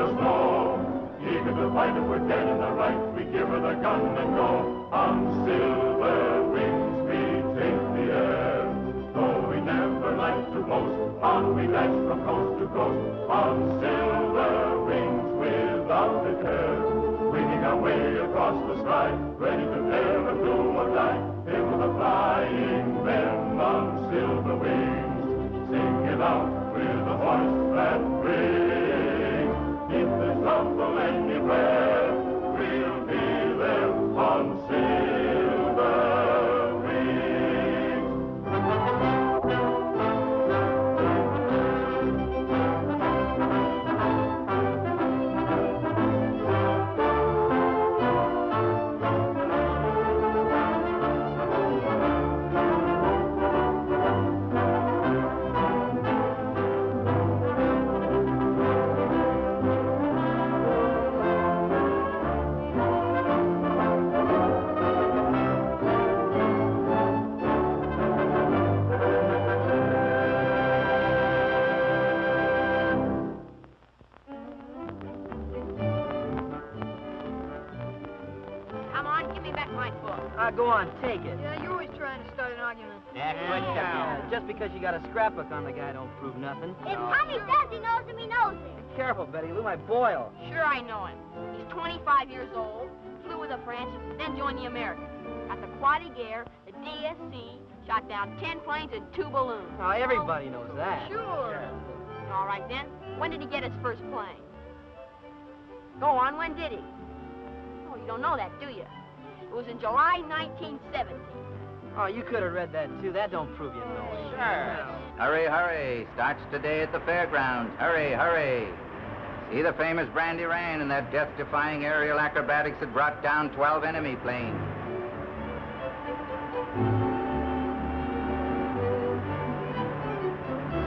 us know. Even the fight if we're dead in the right, we give her the gun and go. On silver wings we take the air. Though we never like to boast, on we dash from coast to coast. On silver wings without a care. Winging our way across the sky, ready to dare and do or die. Hail the flying men on silver wings. Sing it out with a voice that rings. If there's trouble anywhere, we'll be there on silver wings. Go on, take it. Yeah, you're always trying to start an argument. Just because you got a scrapbook on the guy don't prove nothing. If Tommy says he knows him, he knows him. Be careful, Betty Lou, might boil. Sure, I know him. He's 25 years old, flew with the French, then joined the Americans. Got the Quad Air, the DSC, shot down 10 planes and 2 balloons. Oh, everybody knows that. Sure. All right, then. When did he get his first plane? Go on, when did he? Oh, you don't know that, do you? It was in July 1917. Oh, you could have read that, too. That don't prove you know it. Sure. Hurry, hurry. Starts today at the fairgrounds. Hurry, hurry. See the famous Brandy Rain and that death-defying aerial acrobatics that brought down 12 enemy planes.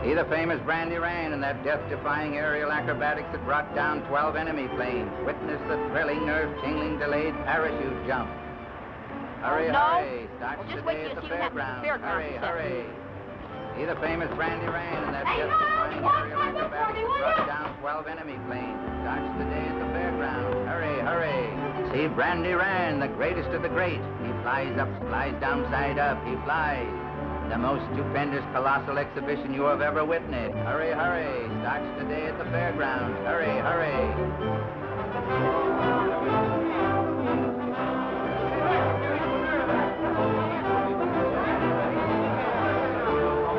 See the famous Brandy Rain and that death-defying aerial acrobatics that brought down 12 enemy planes. Witness the thrilling, nerve-tingling, delayed parachute jump. Hurry, hurry. Starts today at the fairgrounds. Hurry, hurry. See the famous Brandy Rain and that death-defying aerial acrobatics that brought down 12 enemy planes. Starts today at the fairgrounds. Hurry, hurry. See Brandy Rain, the greatest of the great. He flies up, flies down, side up. He flies. The most stupendous, colossal exhibition you have ever witnessed. Hurry, hurry. Starts today at the fairgrounds. Hurry, hurry.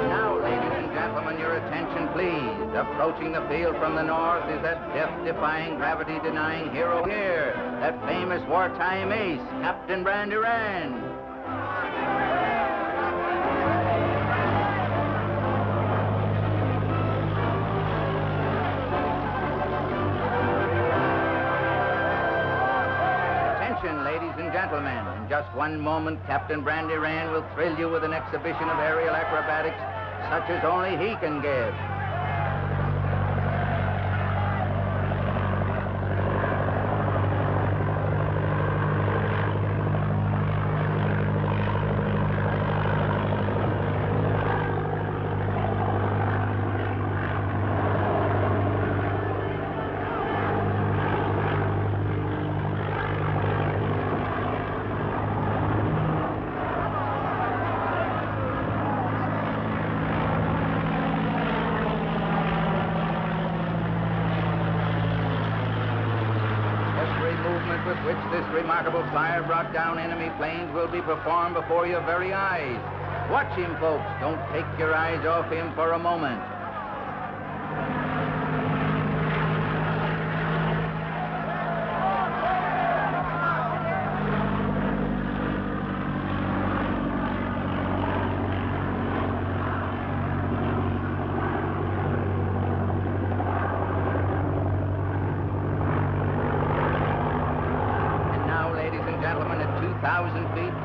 Now, ladies and gentlemen, your attention, please. Approaching the field from the north is that death-defying, gravity-denying hero here. That famous wartime ace, Captain Brandy Rain. Ladies and gentlemen, in just one moment, Captain Brandy Rain will thrill you with an exhibition of aerial acrobatics such as only he can give. With which this remarkable flyer brought down enemy planes will be performed before your very eyes. Watch him, folks. Don't take your eyes off him for a moment.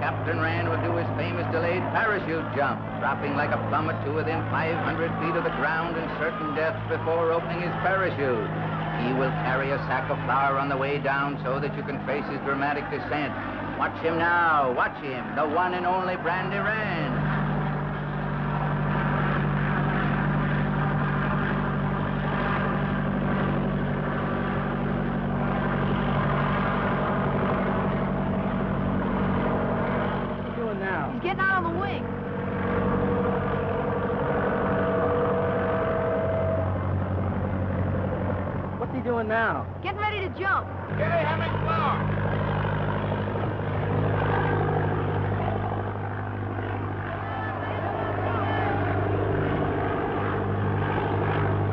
Captain Rain will do his famous delayed parachute jump, dropping like a plummet to within 500 feet of the ground in certain death before opening his parachute. He will carry a sack of flour on the way down so that you can trace his dramatic descent. Watch him now. Watch him, the one and only Brandy Rain. getting out on the wing. What's he doing now? Getting ready to jump. Get a hemming floor.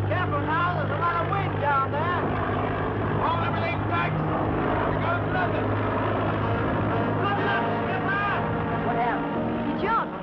Careful now, there's a lot of wind down there. Hold everything tight. Here goes nothing. Good luck, Skipper! What happened? He jumped.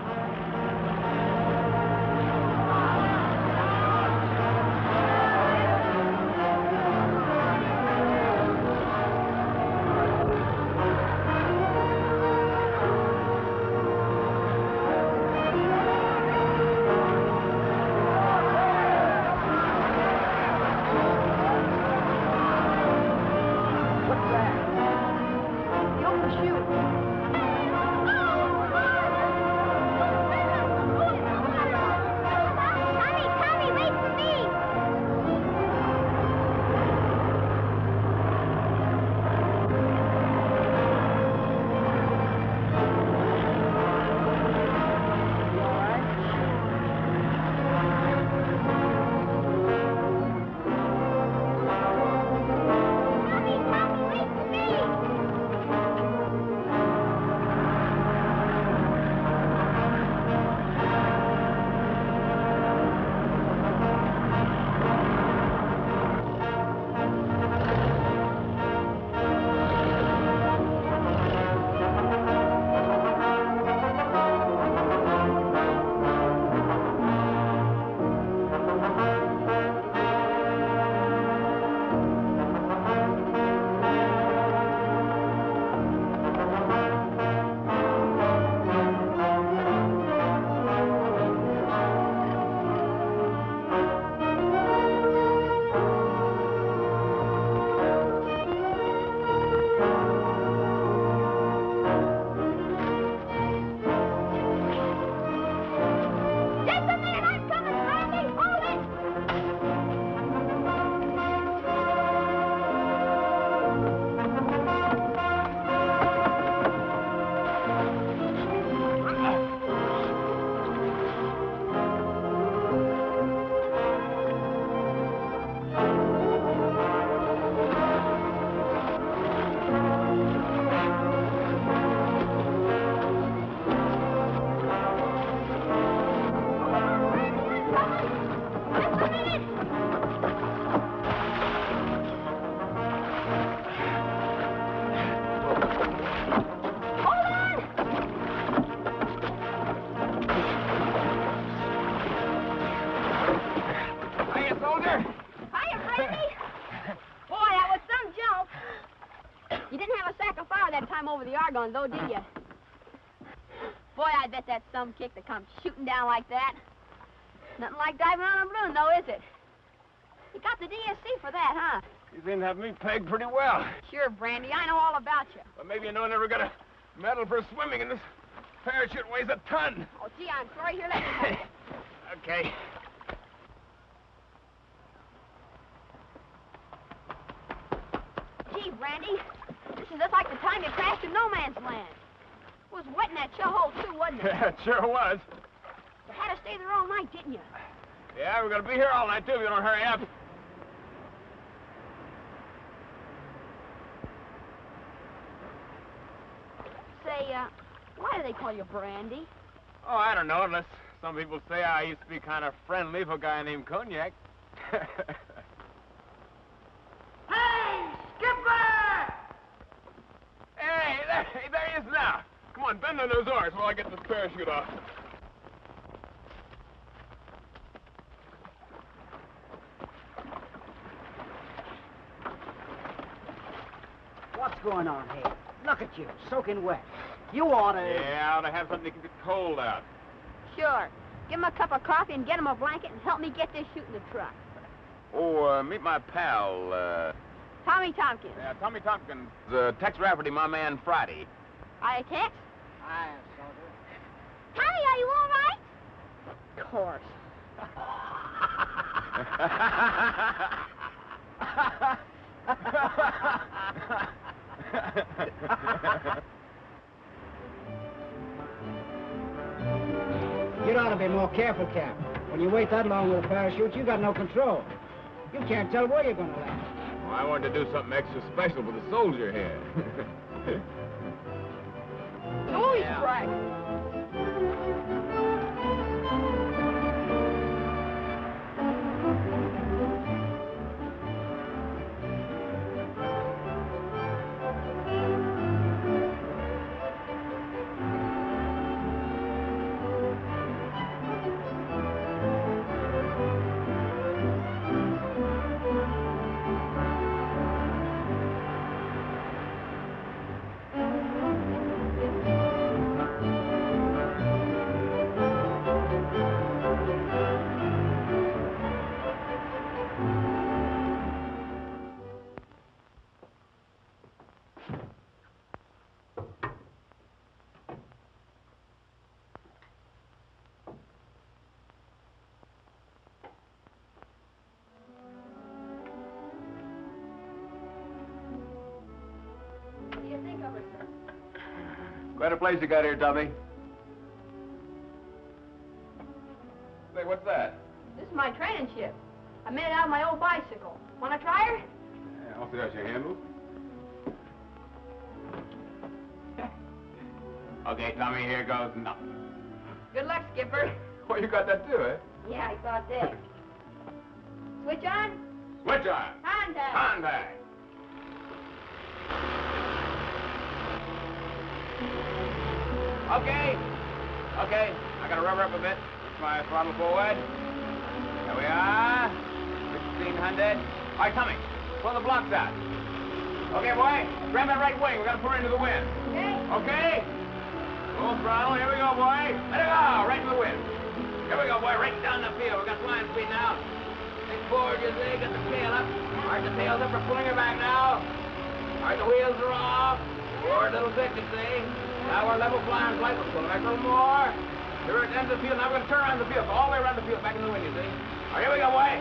What's that? The open chute. Tommy, wait for me! You all right? Tommy, wait for me! Just a minute, I'm coming, Randy! Hold it! Just a minute! Hold on! Hiya, soldier. Hiya, Brandy! Boy, that was some jump. You didn't have a sack of fire that time over the Argonne, though, did you? Boy, I bet that's some kick to come shooting down like that. Nothing like diving on a balloon, though, is it? You got the DSC for that, huh? You seem to have me pegged pretty well. Sure, Brandy, I know all about you. But maybe you know I never got a medal for swimming, and this parachute weighs a ton. Oh, gee, I'm sorry. Here, let me help you. Okay. Gee, Brandy, this is just like the time you crashed in no man's land. It was wet in that shell hole, too, wasn't it? Yeah, it sure was. You had to stay there all night, didn't you? Yeah, we're gonna be here all night, too, if you don't hurry up. Say, why do they call you Brandy? Oh, I don't know, unless some people say I used to be kind of friendly for a guy named Cognac. Hey, Skipper! Hey, there he is now. Come on, bend on those oars while I get this parachute off. What's going on here? Look at you, soaking wet. You ought to... Yeah, I ought to have something to keep the cold out. Sure. Give him a cup of coffee and get him a blanket and help me get this chute in the truck. Oh, meet my pal, Tommy Tompkins. yeah, Tommy Tompkins. Tex Rafferty, my man, Friday. I Tex? Hi, soldier. Tommy, are you all right? Of course. You'd ought to be more careful, Cap. When you wait that long with a parachute, you got no control. You can't tell where you're going to land. Well, I wanted to do something extra special for the soldier here. Oh, he's right. Quite a place you got here, Tubby. Say, what's that? This is my training ship. I made it out of my old bicycle. Want to try her? Yeah, I'll see how she handles. Okay, Tommy, here goes nothing. Good luck, Skipper. Well, you got that too, eh? Yeah, I thought that. Switch on? Switch on. Contact. Contact. Okay. Okay. I gotta rubber up a bit. Push my throttle forward. There we are. 1600. All right, Tommy. Pull the blocks out. Okay, boy. Grab that right wing. We gotta pull into the wind. Okay. Okay. Full throttle. Here we go, boy. Let it go. Right to the wind. Here we go, boy. Right down the field. We got flying speed now. Think forward, you see. Get the tail up. All right, the tail's up. We're pulling her back now. All right, the wheels are off. Forward a little bit, you see. Now we're level flying flight. We'll pull it back a little more. Here we're at the end of the field. Now we're going to turn around the field. Go all the way around the field, back in the wind, you see. All right, here we go, boy.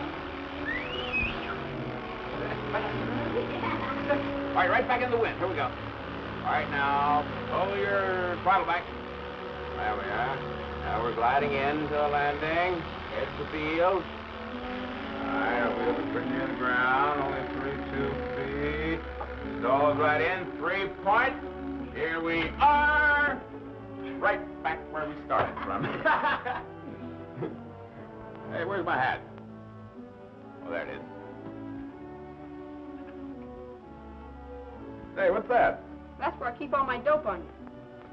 All right, right back in the wind. Here we go. All right, now, pull your throttle back. There we are. Now we're gliding into a landing. Here's the field. All right, our wheels are pretty near the ground. Only 32 feet. Stalls right in. 3 point. Here we are. Right back where we started from. Hey, where's my hat? Oh, there it is. Hey, what's that? That's where I keep all my dope on you.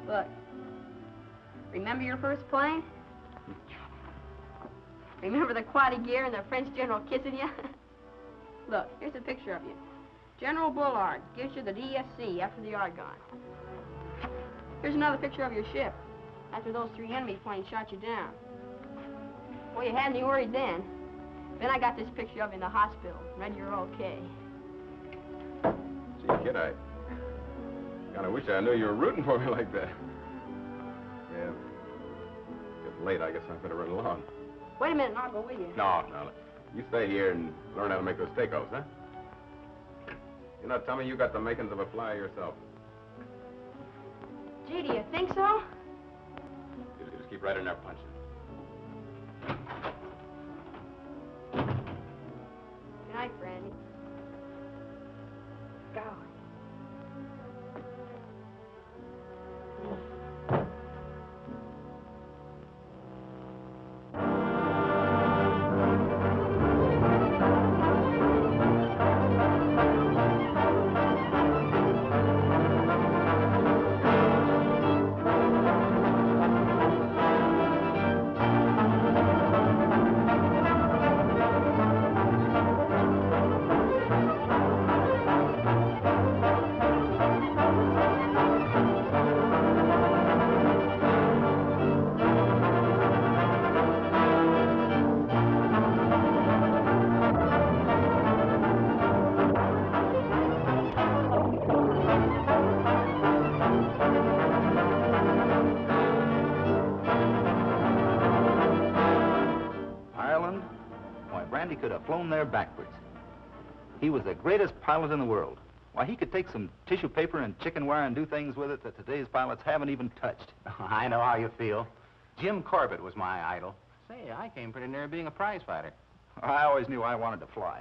Look. Remember your first plane? Remember the quaddy gear and the French general kissing you? Look, here's a picture of you. General Bullard gives you the DSC after the Argonne. Here's another picture of your ship after those 3 enemy planes shot you down. Well, you had me worried then. Then I got this picture of you in the hospital. Read you're okay. Gee, kid, I kind of wish I knew you were rooting for me like that. Yeah. Getting late, I guess I better run along. Wait a minute and I'll go with you. No. You stay here and learn how to make those takeoffs, huh? You know, Tommy, you got the makings of a flyer yourself. Gee, do you think so? You just keep right in there punching. Good night, Brandy. Go. Randy could have flown there backwards. He was the greatest pilot in the world. Why, he could take some tissue paper and chicken wire and do things with it that today's pilots haven't even touched. I know how you feel. Jim Corbett was my idol. Say, I came pretty near being a prize fighter. I always knew I wanted to fly.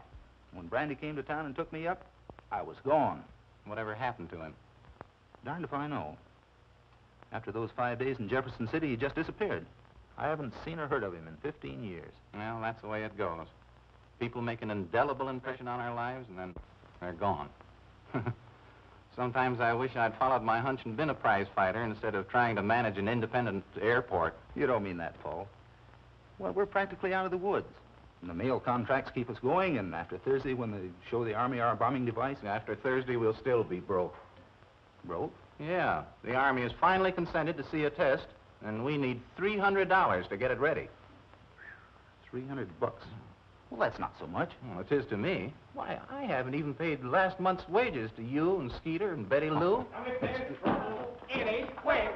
When Brandy came to town and took me up, I was gone. Whatever happened to him? Darned if I know. After those 5 days in Jefferson City, he just disappeared. I haven't seen or heard of him in 15 years. Well, that's the way it goes. People make an indelible impression on our lives, and then they're gone. Sometimes I wish I'd followed my hunch and been a prize fighter instead of trying to manage an independent airport. You don't mean that, Paul. Well, we're practically out of the woods. And the mail contracts keep us going, and after Thursday, when they show the Army our bombing device... After Thursday, we'll still be broke. Broke? Yeah. The Army has finally consented to see a test, and we need $300 to get it ready. $300 bucks. Well, that's not so much. Well, it is to me. Why, I haven't even paid last month's wages to you and Skeeter and Betty Lou. Now, if there's trouble anywhere,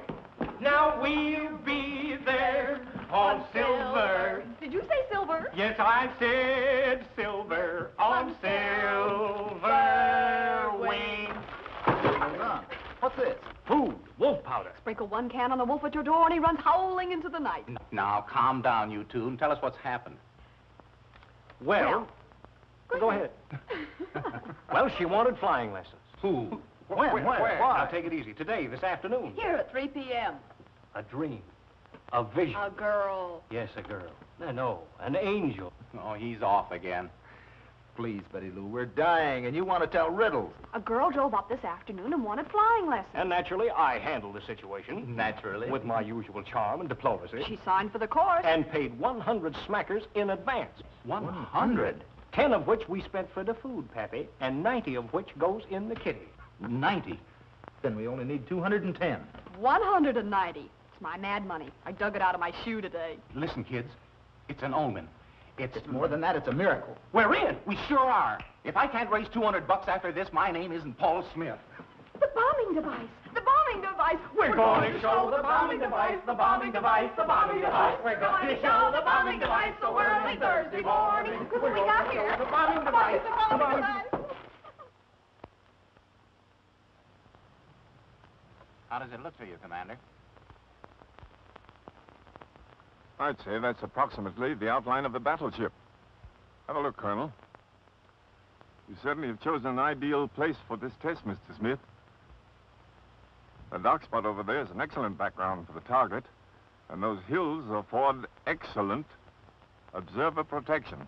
now we'll be there on silver. Did you say silver? Yes, I said silver on silver wings. Hold on. What's this? Food, wolf powder. Sprinkle one can on the wolf at your door and he runs howling into the night. Now, calm down, you two, and tell us what's happened. Well, go ahead. Well, she wanted flying lessons. Who? When? Where? Why? Now, take it easy. Today, this afternoon. Here at 3 p.m. A dream. A vision. A girl. Yes, a girl. No, an angel. Oh, he's off again. Please, Betty Lou, we're dying, and you want to tell riddles. A girl drove up this afternoon and wanted flying lessons. And naturally, I handled the situation. Naturally. With my usual charm and diplomacy. She signed for the course. And paid 100 smackers in advance. 100? 10 of which we spent for the food, Pappy, and 90 of which goes in the kitty. 90? Then we only need 210. 190. It's my mad money. I dug it out of my shoe today. Listen, kids, it's an omen. It's more than that, it's a miracle. We're in. We sure are. If I can't raise $200 after this, my name isn't Paul Smith. The bombing device. The bombing device. We're going to show the bombing device, the bombing device, the bombing device. We're going to show the bombing device so early Thursday morning. What do we got here? The bombing device. The bombing device. How does it look to you, Commander? I'd say that's approximately the outline of the battleship. Have a look, Colonel. You certainly have chosen an ideal place for this test, Mr. Smith. The dark spot over there is an excellent background for the target, and those hills afford excellent observer protection.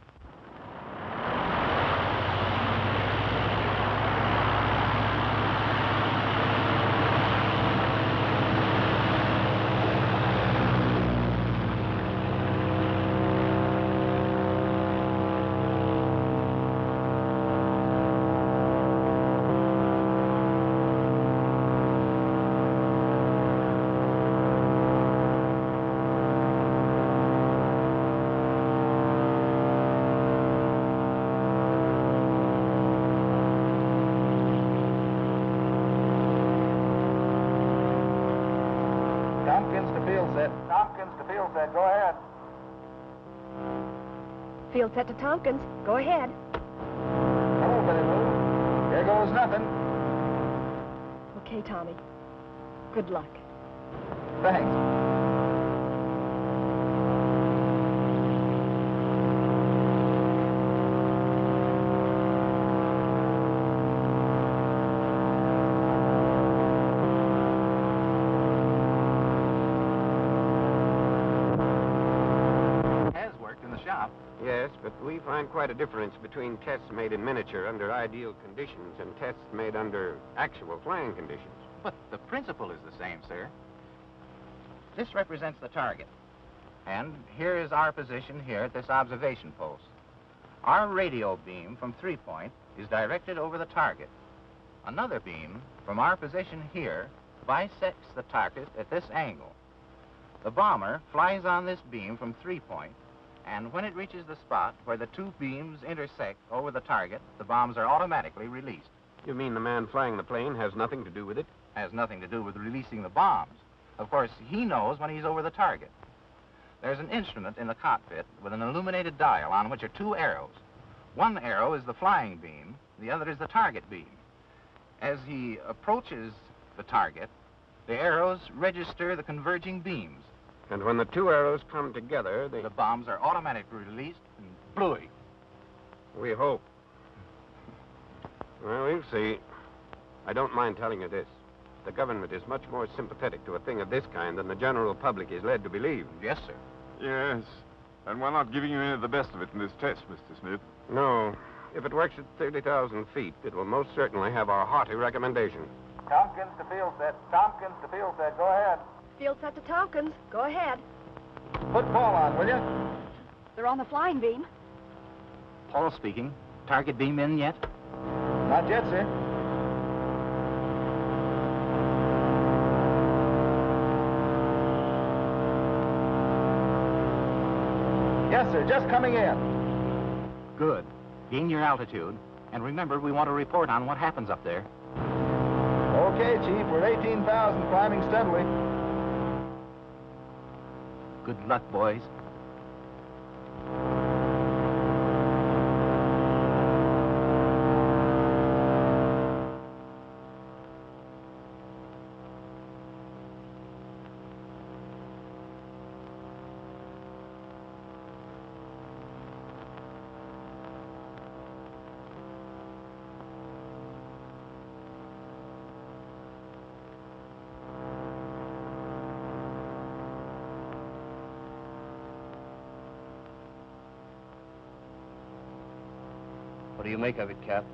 Tompkins to field set. Tompkins to field set. Go ahead. Field set to Tompkins. Go ahead. Hello, Betty Lou. Here goes nothing. Okay, Tommy. Good luck. Thanks. Yes, but we find quite a difference between tests made in miniature under ideal conditions and tests made under actual flying conditions. But the principle is the same, sir. This represents the target. And here is our position here at this observation post. Our radio beam from 3 Point is directed over the target. Another beam from our position here bisects the target at this angle. The bomber flies on this beam from 3 Point, and when it reaches the spot where the two beams intersect over the target, the bombs are automatically released. You mean the man flying the plane has nothing to do with it? Has nothing to do with releasing the bombs. Of course, he knows when he's over the target. There's an instrument in the cockpit with an illuminated dial on which are two arrows. One arrow is the flying beam, the other is the target beam. As he approaches the target, the arrows register the converging beams. And when the two arrows come together, The bombs are automatically released and bluey. We hope. Well, we'll see. I don't mind telling you this. The government is much more sympathetic to a thing of this kind than the general public is led to believe. Yes, sir. Yes. And we're not giving you any of the best of it in this test, Mr. Smith. No. If it works at 30,000 feet, it will most certainly have our hearty recommendation. Tompkins to field set. Tompkins to field set. Go ahead. Field set to Tompkins. Go ahead. Put Paul on, will you? They're on the flying beam. Paul speaking. Target beam in yet? Not yet, sir. Yes, sir. Just coming in. Good. Gain your altitude. And remember, we want to report on what happens up there. Okay, Chief. We're at 18,000, climbing steadily. Good luck, boys. What do you make of it, Cap?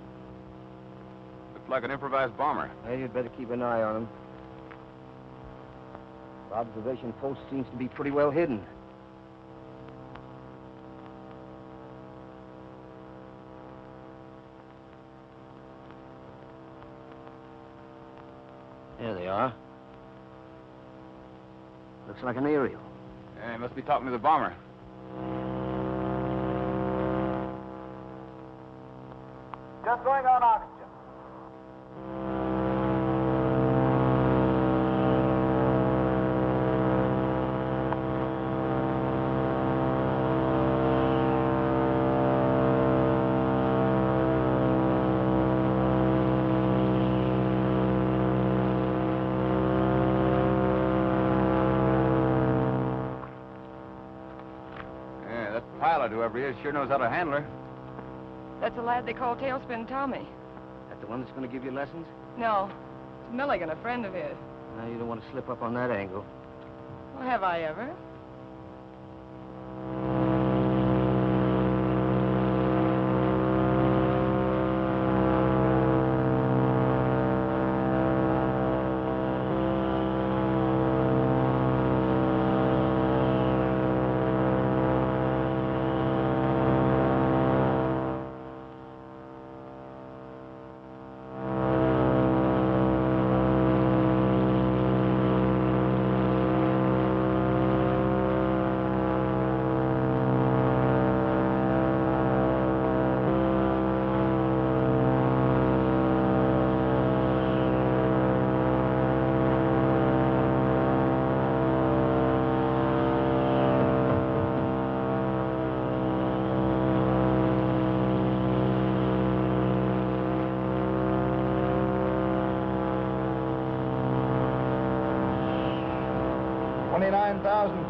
Looks like an improvised bomber. Well, you'd better keep an eye on him. The observation post seems to be pretty well hidden. There they are. Looks like an aerial. Yeah, he must be talking to the bomber. Just going on oxygen. Yeah, that pilot, whoever he is, sure knows how to handle her. That's a lad they call Tailspin Tommy. That the one that's going to give you lessons? No, it's Milligan, a friend of his. Now, you don't want to slip up on that angle. Well, have I ever?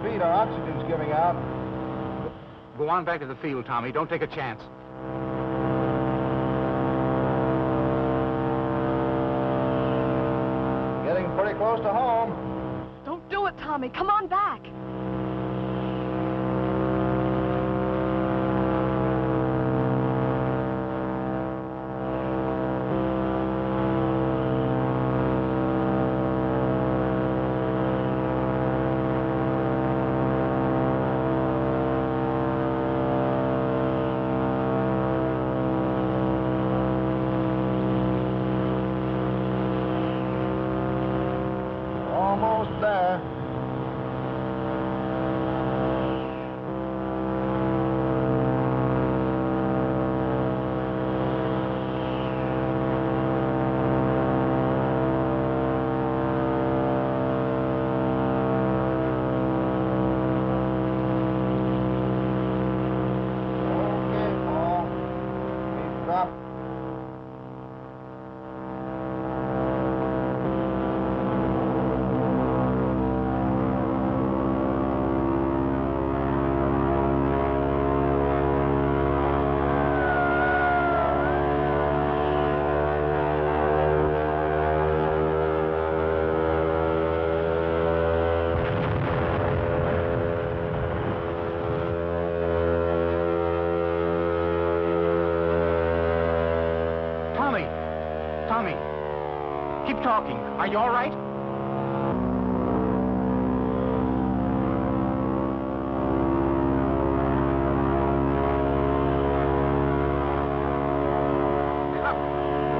Feet, our oxygen's giving out. Go on back to the field, Tommy. Don't take a chance. Getting pretty close to home. Don't do it, Tommy. Come on back. Almost there. Okay, Paul. We've dropped. Keep talking. Are you all right?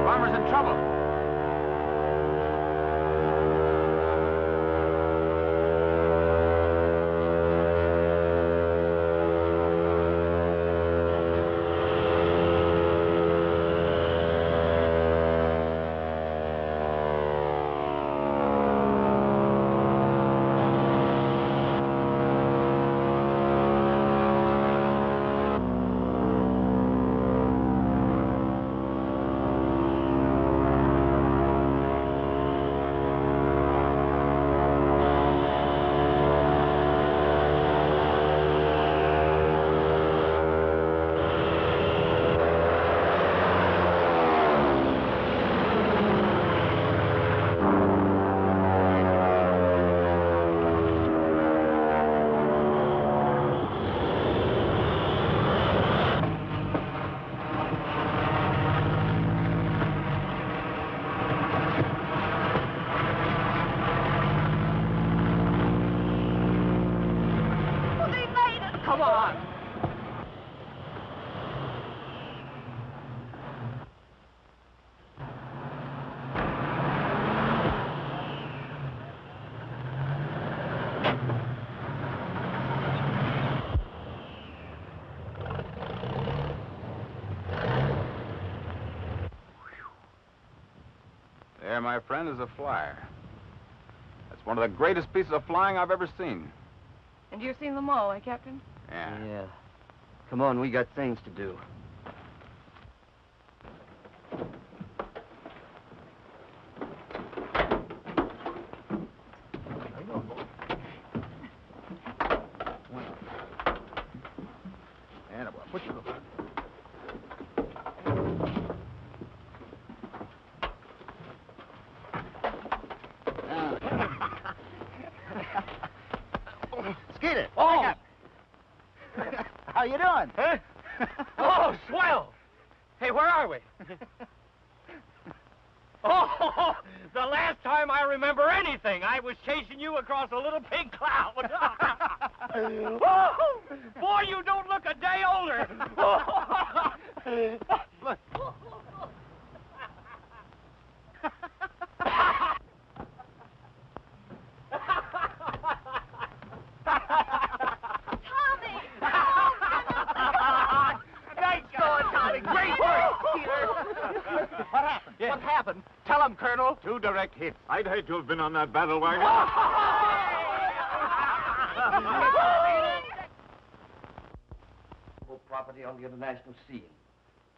Farmer's in trouble. Come on! There, my friend, is a flyer. That's one of the greatest pieces of flying I've ever seen. And you've seen them all, eh, Captain? Yeah. Yeah. Come on, we got things to do. Put your... Skeeter! Oh! How you doing? Huh? Oh, swell! Hey, where are we? Oh, the last time I remember anything, I was chasing you across a little pink cloud. Oh, boy, you don't look a day older. Look. What happened? Tell him, Colonel. 2 direct hits. I'd hate to have been on that battle wagon. Property on the international scene.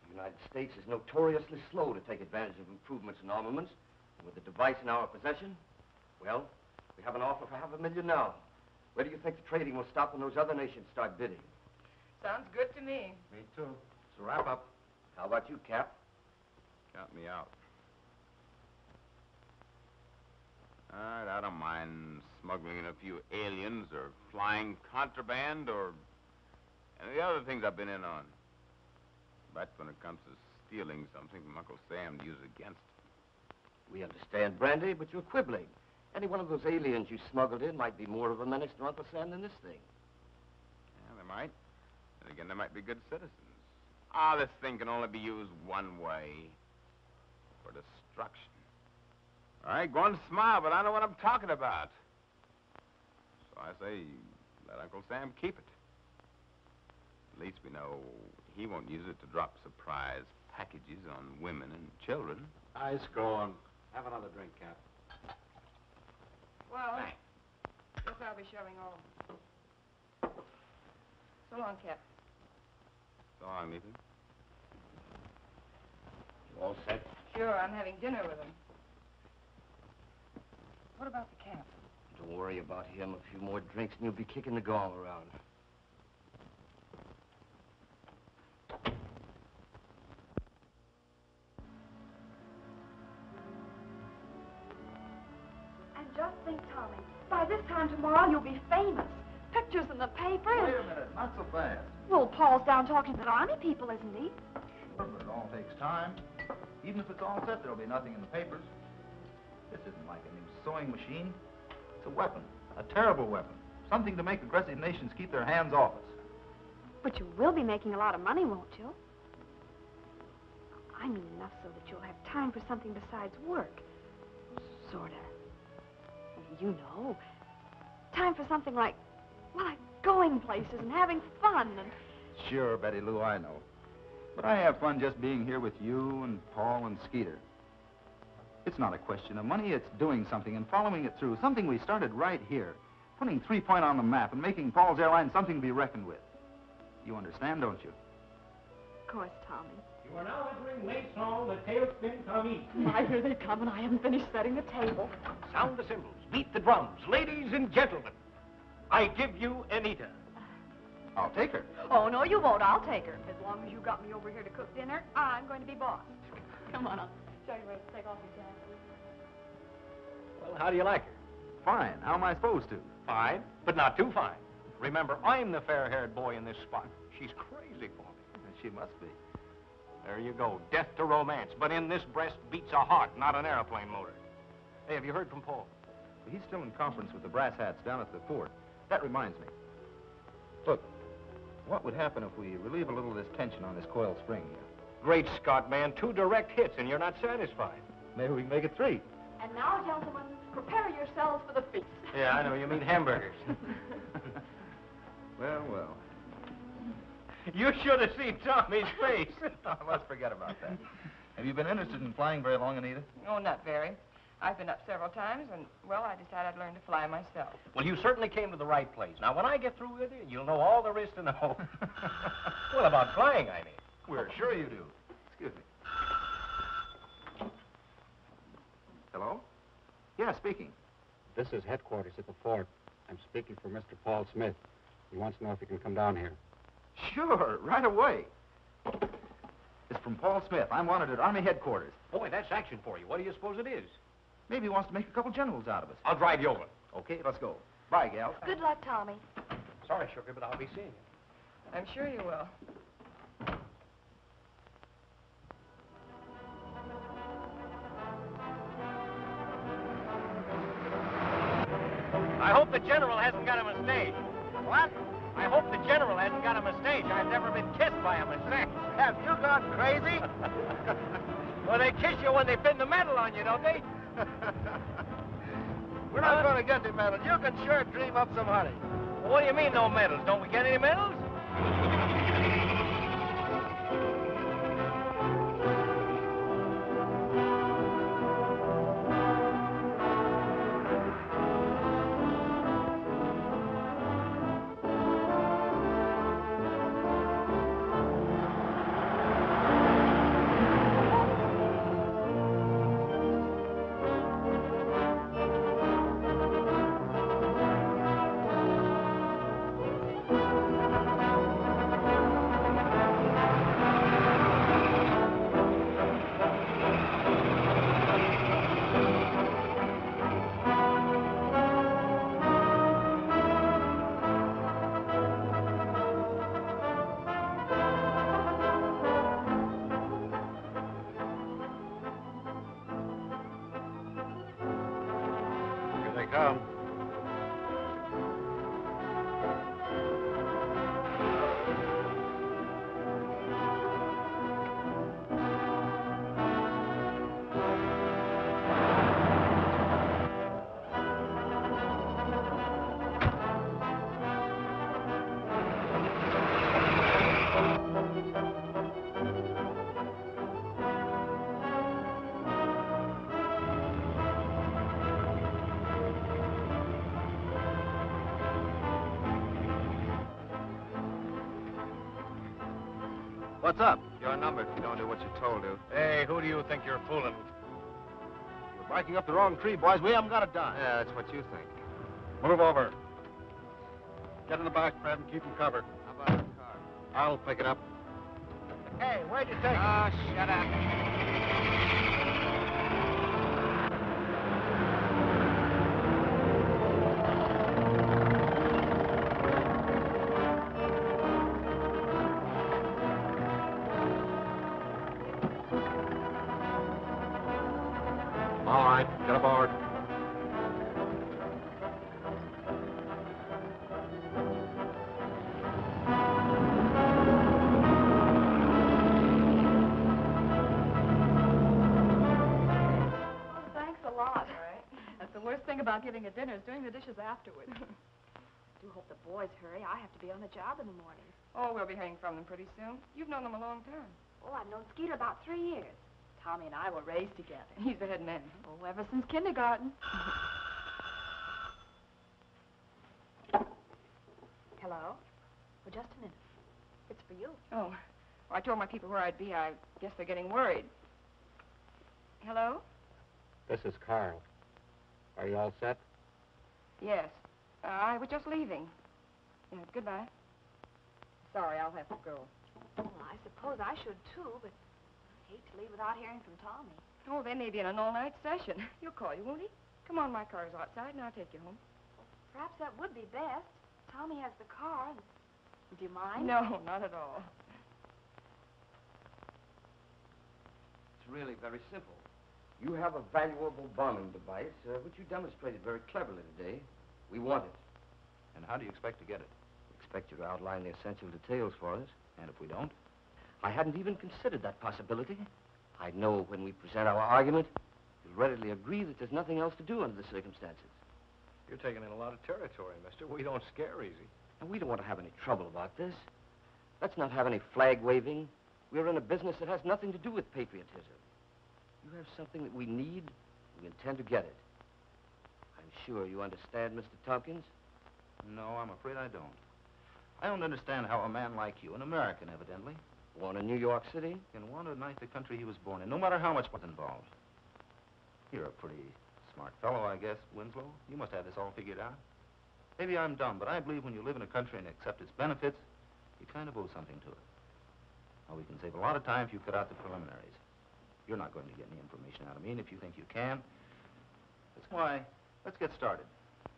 The United States is notoriously slow to take advantage of improvements in armaments. And with the device in our possession, well, we have an offer for $500,000 now. Where do you think the trading will stop when those other nations start bidding? Sounds good to me. Me too. It's a wrap-up. How about you, Cap? Count me out. All right, I don't mind smuggling in a few aliens or flying contraband or any of the other things I've been in on. But when it comes to stealing something from Uncle Sam to use against him. We understand, Brandy, but you're quibbling. Any one of those aliens you smuggled in might be more of a menace to Uncle Sam than this thing. Yeah, they might. And again, they might be good citizens. Ah, this thing can only be used one way. For destruction. All right, go on, smile, but I know what I'm talking about. So I say, let Uncle Sam keep it. At least we know he won't use it to drop surprise packages on women and children. Nice going. Have another drink, Cap. Well, guess I'll be shoving on. So long, Cap. So long, Ethan. You all set? Sure, I'm having dinner with him. What about the Cap? Don't worry about him. A few more drinks and you'll be kicking the gong around. And just think, Tommy, by this time tomorrow you'll be famous. Pictures in the papers. Wait a minute, not so fast. Well, Paul's down talking to the army people, isn't he? Sure, but it all takes time. Even if it's all set, there'll be nothing in the papers. This isn't like a new sewing machine. It's a weapon, a terrible weapon. Something to make aggressive nations keep their hands off us. But you will be making a lot of money, won't you? I mean enough so that you'll have time for something besides work. Sort of. You know. Time for something like, well, like going places and having fun and... Sure, Betty Lou, I know. But I have fun just being here with you and Paul and Skeeter. It's not a question of money, it's doing something and following it through. Something we started right here. Putting 3 Point on the map and making Paul's Airline something to be reckoned with. You understand, don't you? Of course, Tommy. You are now entering May's song, The Tailspin Tommy. Why, here they come, and I haven't finished setting the table. Sound the cymbals, beat the drums, ladies and gentlemen. I give you Anita. I'll take her. Oh, no, you won't. I'll take her. As long as you got me over here to cook dinner, I'm going to be boss. Come on, I'll show you where to take off your jacket. Well, how do you like her? Fine. How am I supposed to? Fine, but not too fine. Remember, I'm the fair-haired boy in this spot. She's crazy for me. She must be. There you go, death to romance. But in this breast beats a heart, not an airplane motor. Hey, have you heard from Paul? Well, he's still in conference with the brass hats down at the fort. That reminds me. Look, what would happen if we relieve a little of this tension on this coil spring here? Great Scott, man. 2 direct hits, and you're not satisfied. Maybe we can make it 3. And now, gentlemen, prepare yourselves for the feast. Yeah, I know. You mean hamburgers. Well, well. You should have seen Tommy's face. Let's forget about that. Have you been interested in flying very long, Anita? Oh, not very. I've been up several times, and, well, I decided I'd learn to fly myself. Well, you certainly came to the right place. Now, when I get through with you, you'll know all there is to know. Well, about flying, I mean. We're sure you do. Excuse me. Hello? Yeah, speaking. This is headquarters at the fort. I'm speaking for Mr. Paul Smith. He wants to know if he can come down here. Sure, right away. It's from Paul Smith. I'm wanted at Army headquarters. Boy, that's action for you. What do you suppose it is? Maybe he wants to make a couple generals out of us. I'll drive you over. Okay, let's go. Bye, gal. Good luck, Tommy. Sorry, Sugar, but I'll be seeing you. I'm sure you will. I hope the general hasn't got a mistake. What? I hope the general hasn't got a mistake. I've never been kissed by a mistake. Have you gone crazy? Well, they kiss you when they pin the medal on you, don't they? We're not going to get the medal. You can sure dream up some honey. Well, what do you mean, no medals? Don't we get any medals? Come. What's up? Your number if you don't do what you're told to. Hey, who do you think you're fooling? You're barking up the wrong tree, boys. We haven't got a dime. Yeah, that's what you think. Move over. Get in the back, Fred, and keep him covered. How about the car? I'll pick it up. Hey, where'd you take it? Oh, shut up. All right, get aboard. Thanks a lot. All right. That's the worst thing about giving a dinner is doing the dishes afterwards. I do hope the boys hurry. I have to be on the job in the morning. Oh, we'll be hearing from them pretty soon. You've known them a long time. Oh, I've known Skeeter about 3 years. Tommy and I were raised together. He's the head man. Oh, ever since kindergarten. Hello? Oh, just a minute. It's for you. Oh, well, I told my people where I'd be. I guess they're getting worried. Hello? This is Carl. Are you all set? Yes. I was just leaving. Yeah, goodbye. Sorry, I'll have to go. Oh, I suppose I should, too, but I hate to leave without hearing from Tommy. Oh, they may be in an all-night session. He'll call you, won't he? Come on, my car's outside, and I'll take you home. Perhaps that would be best. Tommy has the car. Do you mind? No, not at all. It's really very simple. You have a valuable bombing device, which you demonstrated very cleverly today. We want it. And how do you expect to get it? We expect you to outline the essential details for us. And if we don't? I hadn't even considered that possibility. I know when we present our argument, you'll readily agree that there's nothing else to do under the circumstances. You're taking in a lot of territory, mister. We don't scare easy. And we don't want to have any trouble about this. Let's not have any flag waving. We're in a business that has nothing to do with patriotism. You have something that we need, we intend to get it. I'm sure you understand, Mr. Tompkins? No, I'm afraid I don't. I don't understand how a man like you, an American evidently, born in New York City, can want to knight the country he was born in, no matter how much was involved. You're a pretty smart fellow, I guess, Winslow. You must have this all figured out. Maybe I'm dumb, but I believe when you live in a country and accept its benefits, you kind of owe something to it. Now, we can save a lot of time if you cut out the preliminaries. You're not going to get any information out of me, and if you think you can, that's why. Let's get started.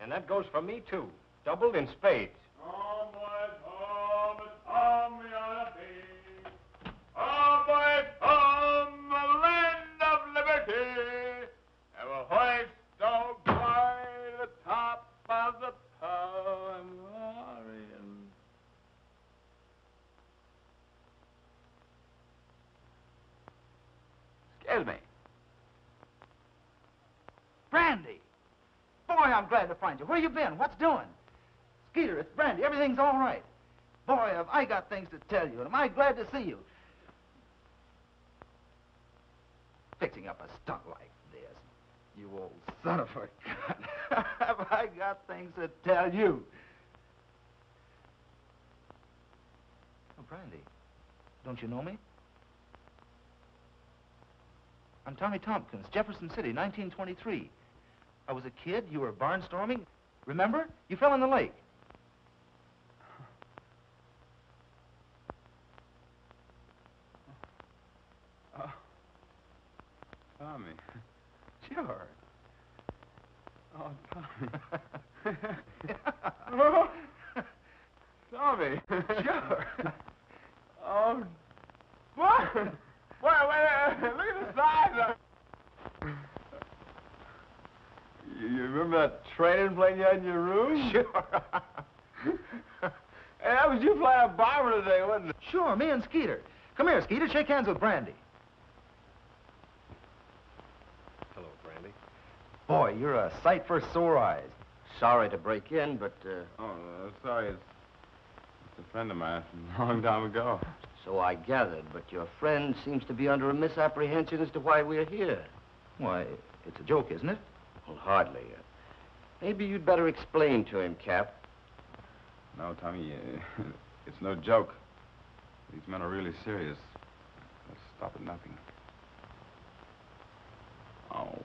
And that goes for me, too. Doubled in spades. Home, boys, home, it's home we ought to be. Home, boys, home, the land of liberty. And we'll hoist our glory to the top of the poem. Excuse me. Brandy! Boy, I'm glad to find you. Where you been? What's doing? Skeeter, it's Brandy. Everything's all right. Boy, have I got things to tell you, and am I glad to see you. Fixing up a stunt like this. You old son of a gun. Have I got things to tell you? Oh, Brandy, don't you know me? I'm Tommy Tompkins, Jefferson City, 1923. I was a kid. You were barnstorming. Remember? You fell in the lake. Tommy. Sure. Oh, Tommy. Oh, Tommy. Sure. Oh, what? Wait, look at the size of it. You remember that training plane you had in your room? Sure. Hey, that was you flying a bomber today, wasn't it? Sure, me and Skeeter. Come here, Skeeter. Shake hands with Brandy. Hello, Brandy. Boy, you're a sight for sore eyes. Sorry to break in, but, Oh, sorry. It's a friend of mine from a long time ago. So I gathered, but your friend seems to be under a misapprehension as to why we're here. Why, it's a joke, isn't it? Well, hardly. Maybe you'd better explain to him, Cap. No, Tommy, it's no joke. These men are really serious. They'll stop at nothing. Oh,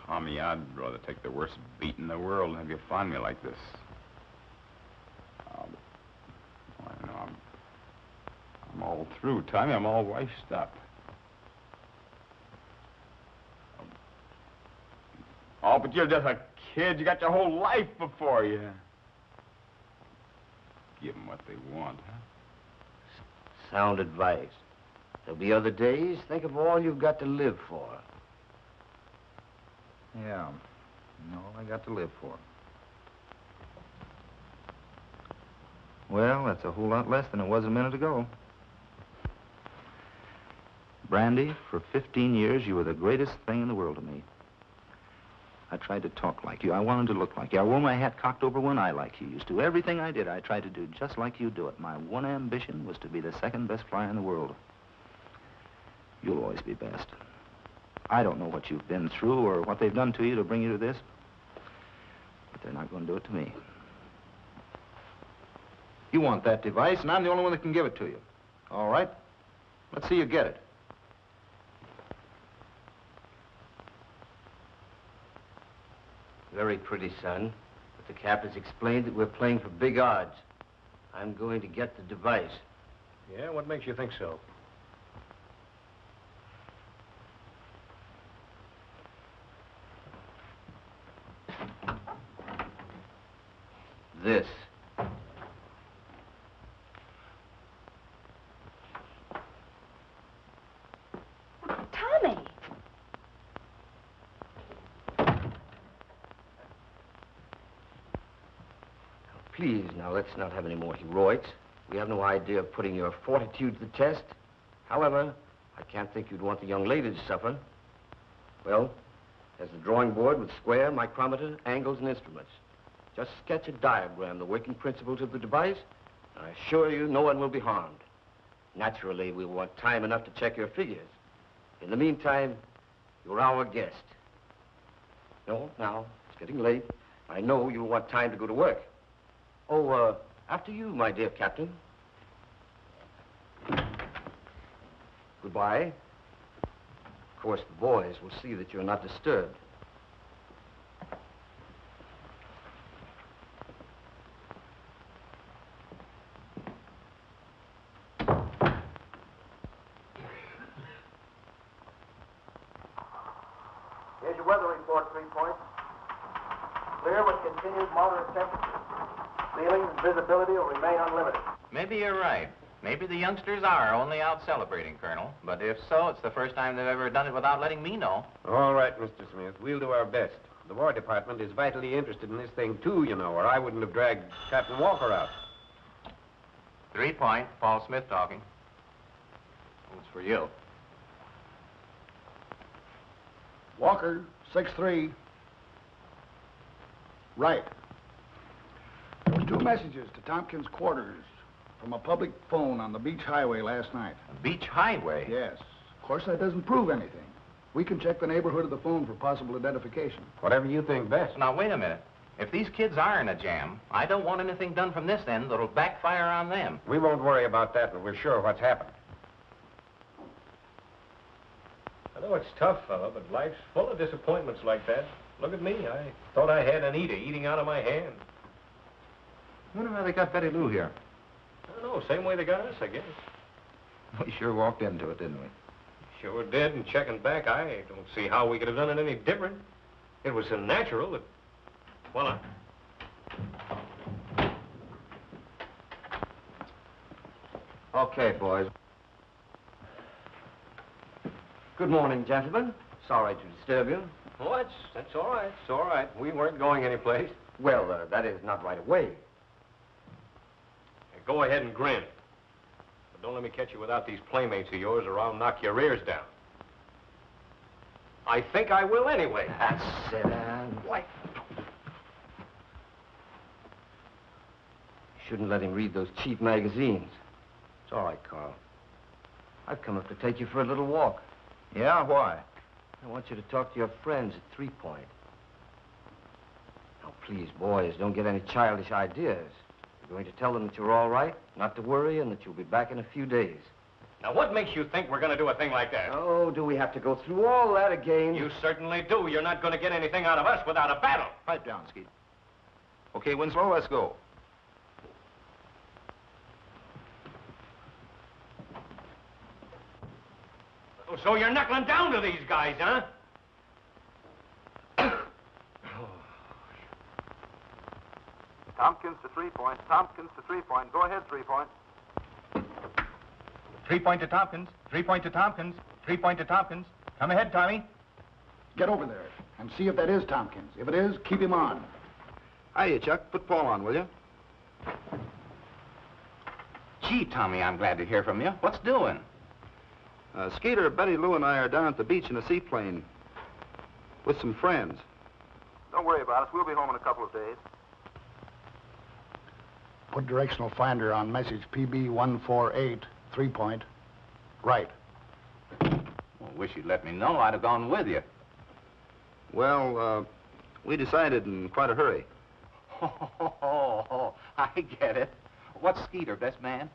Tommy, I'd rather take the worst beat in the world than have you find me like this. Oh, but, I know, I'm all through, Tommy. I'm all washed up. Oh, but you're just a kid. You got your whole life before you. Give them what they want, huh? Sound advice. There'll be other days. Think of all you've got to live for. Yeah. And all I got to live for. Well, that's a whole lot less than it was a minute ago. Brandy, for 15 years, you were the greatest thing in the world to me. I tried to talk like you. I wanted to look like you. I wore my hat cocked over one eye like you used to. Everything I did, I tried to do just like you do it. My one ambition was to be the second best flyer in the world. You'll always be best. I don't know what you've been through or what they've done to you to bring you to this, but they're not going to do it to me. You want that device, and I'm the only one that can give it to you. All right? Let's see you get it. Very pretty, son. But the cap has explained that we're playing for big odds. I'm going to get the device. Yeah, what makes you think so? This. Tommy! Please, now, let's not have any more heroics. We have no idea of putting your fortitude to the test. However, I can't think you'd want the young lady to suffer. Well, there's the drawing board with square, micrometer, angles, and instruments. Just sketch a diagram, the working principles of the device, and I assure you no one will be harmed. Naturally, we want time enough to check your figures. In the meantime, you're our guest. No, now, it's getting late. I know you'll want time to go to work. Oh, after you, my dear Captain. Goodbye. Of course, the boys will see that you're not disturbed. Here's your weather report, 3 Points. Clear with continued moderate temperature. Ceiling and visibility will remain unlimited. Maybe you're right. Maybe the youngsters are only out celebrating, Colonel. But if so, it's the first time they've ever done it without letting me know. All right, Mr. Smith. We'll do our best. The War Department is vitally interested in this thing, too, you know, or I wouldn't have dragged Captain Walker out. 3 Point, Paul Smith talking. It's for you. Walker, 6-3. Right. There was 2 messages to Tompkins' quarters from a public phone on the Beach Highway last night. Beach Highway? Yes. Of course, that doesn't prove anything. We can check the neighborhood of the phone for possible identification. Whatever you think best. Now, wait a minute. If these kids are in a jam, I don't want anything done from this end that'll backfire on them. We won't worry about that, but we're sure what's happened. I know it's tough, fella, but life's full of disappointments like that. Look at me. I thought I had Anita eating out of my hand. I wonder how they got Betty Lou here. I don't know. Same way they got us, I guess. We sure walked into it, didn't we? Sure did, and checking back, I don't see how we could have done it any different. It was so natural that, voila. Okay, boys. Good morning, gentlemen. Sorry to disturb you. Oh, that's all right. It's all right. We weren't going anyplace. Well, that is not right away. Hey, go ahead and grin. But don't let me catch you without these playmates of yours or I'll knock your ears down. I think I will anyway. That's it, Ann. Why? Shouldn't let him read those cheap magazines. It's all right, Carl. I've come up to take you for a little walk. Yeah, why? I want you to talk to your friends at 3 Point. Now, please, boys, don't get any childish ideas. You're going to tell them that you're all right, not to worry, and that you'll be back in a few days. Now, what makes you think we're going to do a thing like that? Oh, do we have to go through all that again? You certainly do. You're not going to get anything out of us without a battle. Pipe down, Skeet. Okay, Winslow, let's go. Oh, so you're knuckling down to these guys, huh? Tompkins to 3 Point. Tompkins to 3 Point. Go ahead, 3 Point. 3 Point to Tompkins. 3 Point to Tompkins. 3 Point to Tompkins. Come ahead, Tommy. Get over there. and see if that is Tompkins. If it is, keep him on. Hiya, Chuck. Put Paul on, will you? Gee, Tommy, I'm glad to hear from you. What's doing? Skeeter, Betty Lou, and I are down at the beach in a seaplane with some friends. Don't worry about us. We'll be home in a couple of days. Put directional finder on message PB148, 3-point. Right. Well, wish you'd let me know. I'd have gone with you. Well, we decided in quite a hurry. Oh, I get it. What's Skeeter, best man?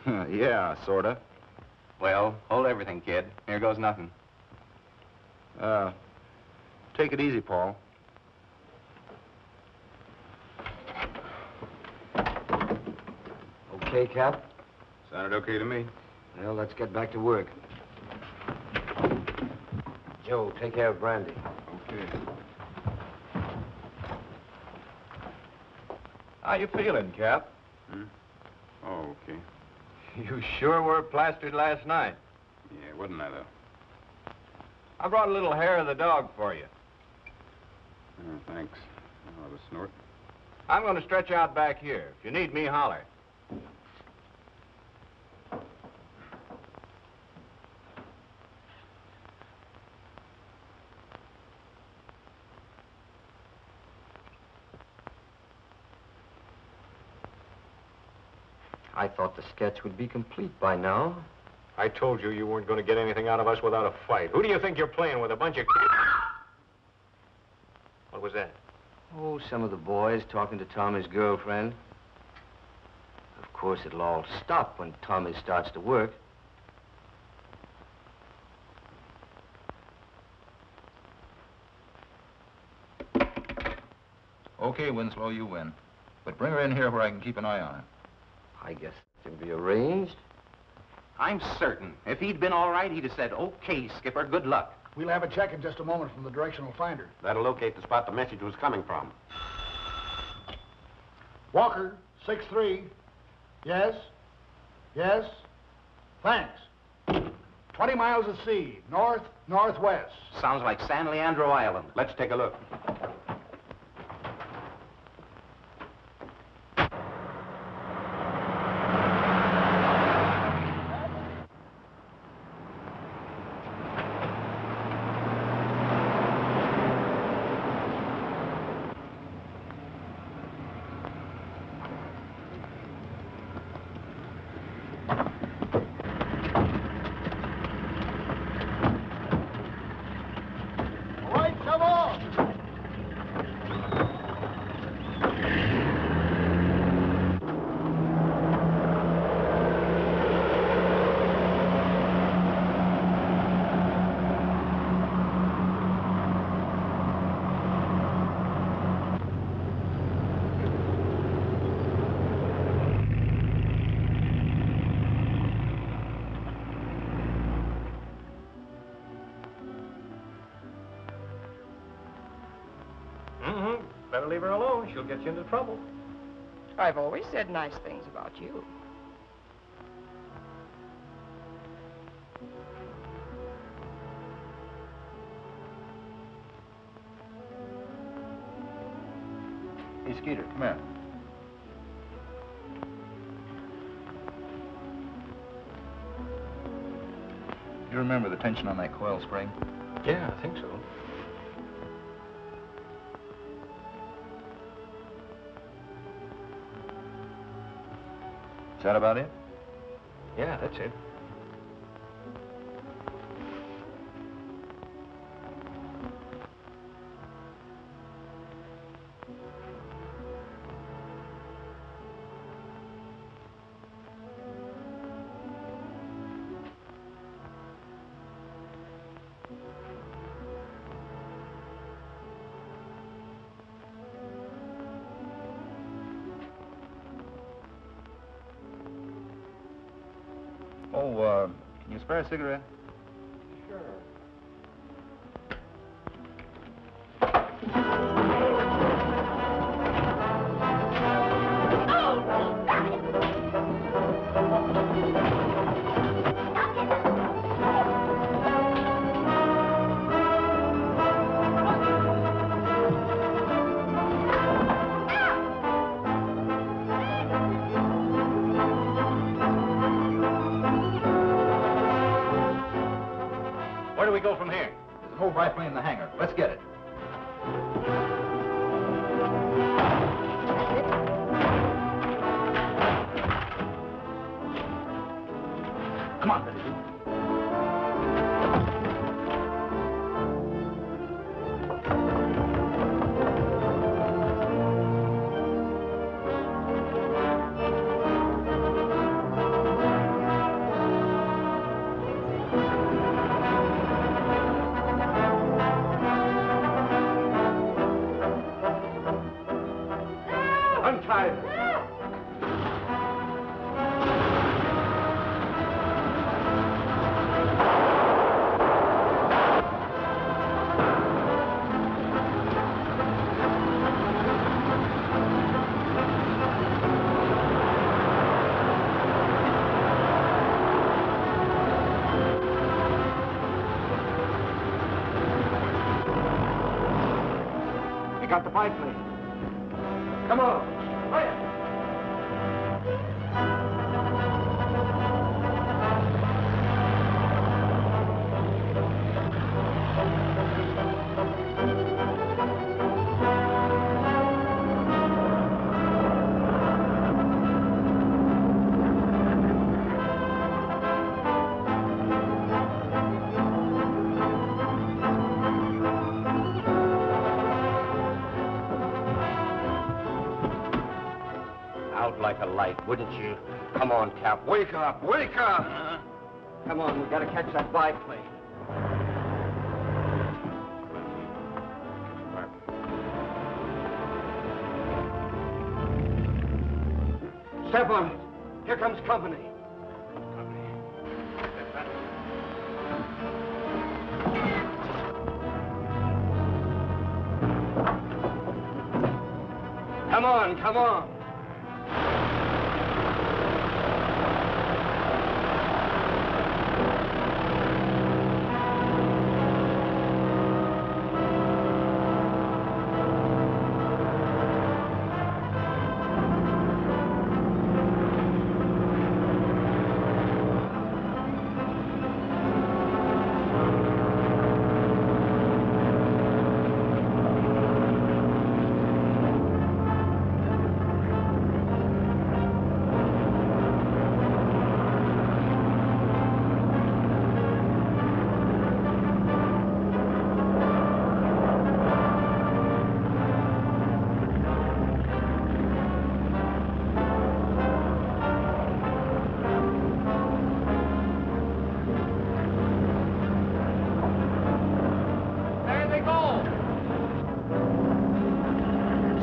Yeah, sorta. Well, hold everything, kid. Here goes nothing. Take it easy, Paul. Okay, Cap? Sounded okay to me. Well, let's get back to work. Joe, take care of Brandy. Okay. How you feeling, Cap? Oh, okay. You sure were plastered last night. Yeah, wasn't I, though? I brought a little hair of the dog for you. Oh, thanks. I'll have a snort. I'm going to stretch out back here. If you need me, holler. I thought the sketch would be complete by now. I told you weren't going to get anything out of us without a fight. Who do you think you're playing with, a bunch of kids? What was that? Oh, some of the boys talking to Tommy's girlfriend. Of course, it'll all stop when Tommy starts to work. Okay, Winslow, you win. But bring her in here where I can keep an eye on her. I guess it can be arranged. I'm certain. If he'd been all right, he'd have said, okay, Skipper, good luck. We'll have a check in just a moment from the directional finder. That'll locate the spot the message was coming from. Walker, 6-3. Yes? Yes? Thanks. 20 miles of sea, north-northwest. Sounds like San Leandro Island. Let's take a look. Better leave her alone. She'll get you into trouble. I've always said nice things about you. Hey, Skeeter, come here. You remember the tension on that coil spring? Yeah, I think so. Is that about it? Yeah, that's it. Oh, can you spare a cigarette? Sure. Cove biplane in the hangar. Let's get it. Come on, Betty. Untie it. You got the biplane. Come on. Hurry. Out like a light, wouldn't you? Come on, Cap. Wake up! Wake up! Come on, we gotta catch that biplane. Step on it. Here comes company. Come on, come on.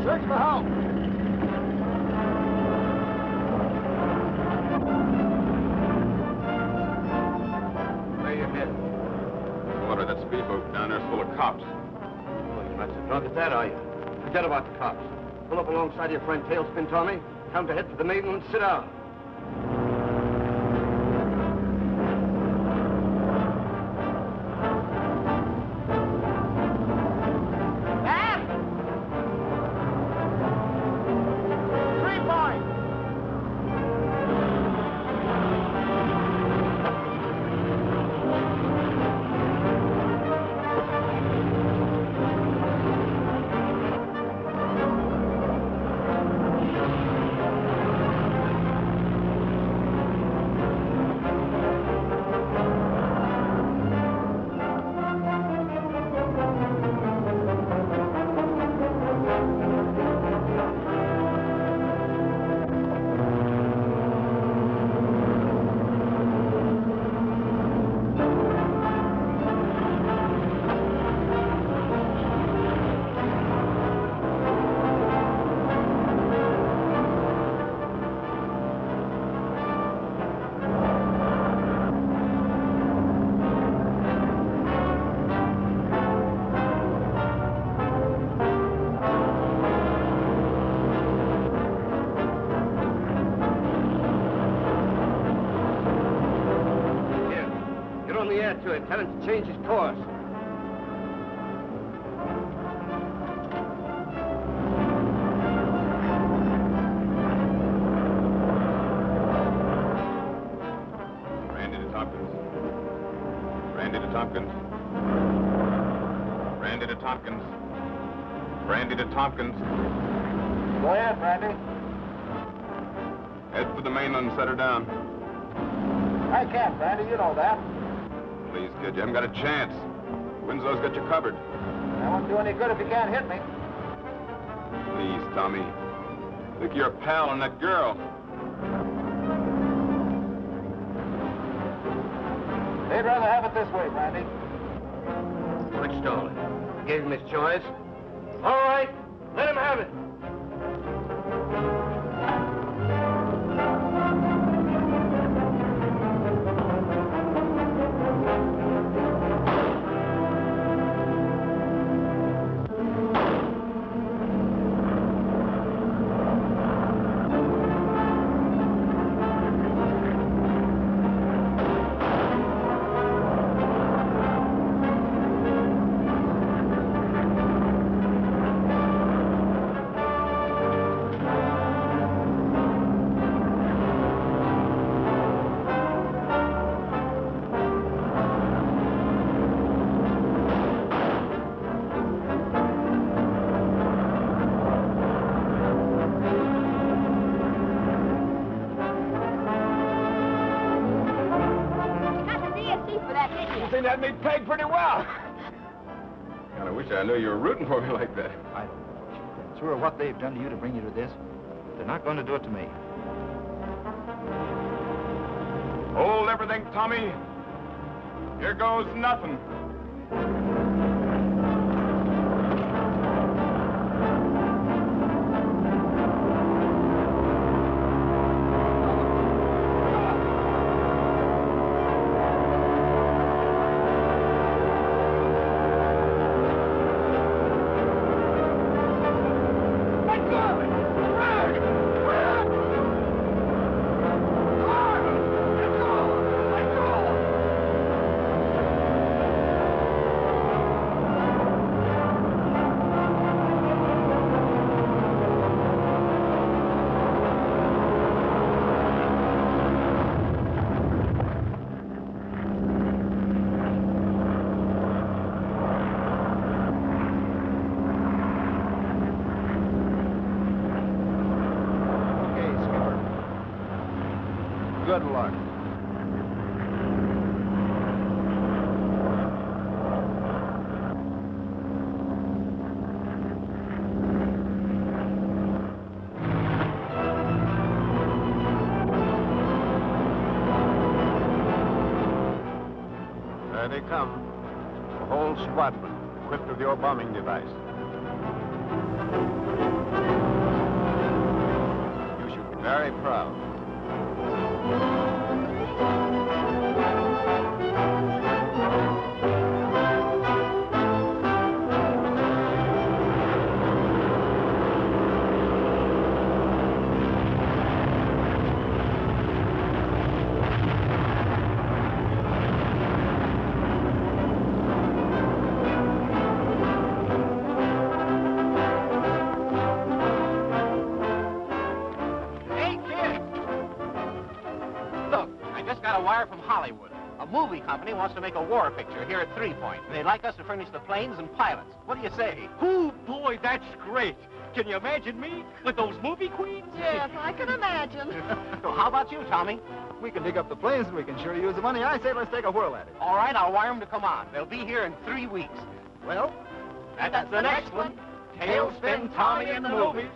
Search for help. Where you headed? Water, that speedboat down there's full of cops. Well, you're not so drunk as that, are you? Forget about the cops. Pull up alongside your friend Tailspin Tommy. Tell him to head for the maiden and sit down. To it. Tell him to change his course. Randy to Tompkins. Randy to Tompkins. Brandy to Tompkins. Brandy to Tompkins. Go ahead, Brandy. Head for the mainland and set her down. I can't, Brandy. You know that. Please, kid, you haven't got a chance. Winslow's got you covered. That won't do any good if you can't hit me. Please, Tommy. Think you're a pal and that girl. They'd rather have it this way, Brandy. Quit stalling. Gave him his choice. All right, let him have it. That made Peg pretty well. Kind of wish I knew you were rooting for me like that. I don't know what you've been through or what they've done to you to bring you to this. They're not going to do it to me. Hold everything, Tommy. Here goes nothing. Good luck. There they come. A whole squadron equipped with your bombing device. You should be very proud. From Hollywood. A movie company wants to make a war picture here at 3 Point. They'd like us to furnish the planes and pilots. What do you say? Oh, boy, that's great. Can you imagine me with those movie queens? Yes, I can imagine. So how about you, Tommy? We can dig up the planes and we can sure use the money. I say let's take a whirl at it. All right, I'll wire them to come on. They'll be here in 3 weeks. Well, that's the next one. Tailspin Tommy in the movies.